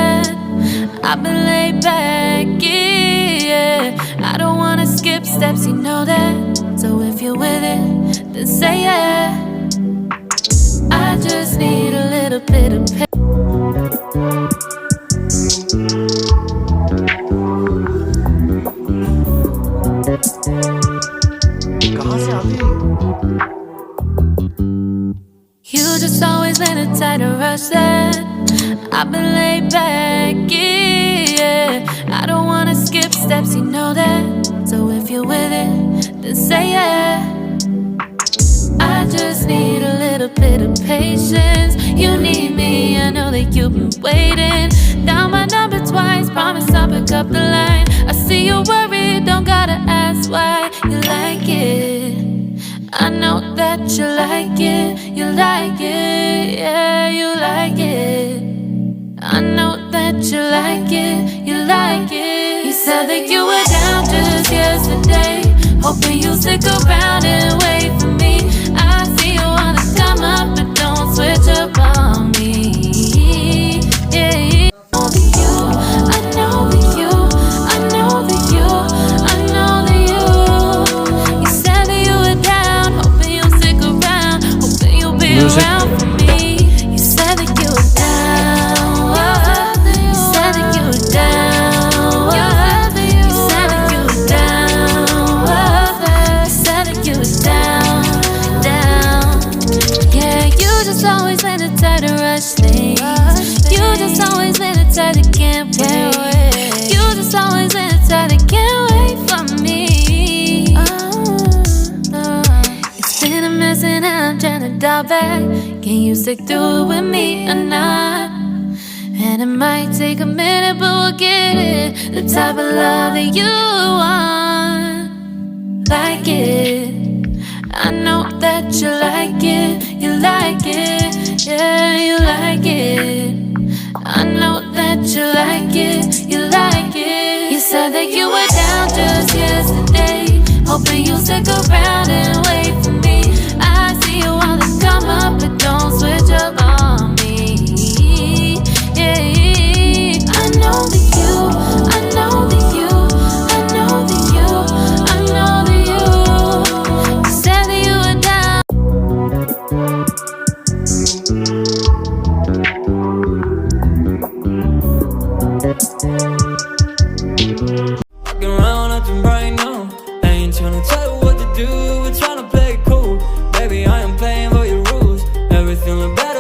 that. I've been laid back, yeah. I don't wanna skip steps, you know that. So if you're with it, then say yeah. I just need a little bit of patience. You just always been a tight to rush that. I've been laid back, yeah. I don't wanna skip steps, you know that. So if you're with it, then say yeah. I just need a little bit of patience. You need me, I know that you've been waiting. Down my number twice, promise I'll pick up the line. I see you worried, don't gotta ask why. You like it, I know that you like it. You like it, yeah, you like it. I know that you like it, you like it. You said that you were down just yesterday, hoping you'll stick around and wait for me. I see you wanna come up, but don't switch up on me. Yeah, I know that you, I know that you, I know that you, I know that you. You said that you were down, hoping you'll stick around, hoping you'll be around for me. You said that you were down, you said that you were down, you said that you were down, you said that you were down, down. Yeah, you just always been the type to rush things. You just always been the type that can't wait. You just always been the type that can't wait for me. It's been a mess and I'm trying to dial back. Can you stick through it with me or not? And it might take a minute, but we'll get it. The type of love that you want, like it. I know that you like it, you like it, yeah, you like it. I know that you like it, you like it. You said that you were down just yesterday, hoping you'll stick around and wait for me. I see you wanna come up, but don't switch up on me. Yeah, I know that you, I know that you, I know that you, I know that you. You said that you were down. Walking around acting right now. I ain't tryna tell you what to do, we're tryna play it cool. Baby, I am playing by your rules. Everything look better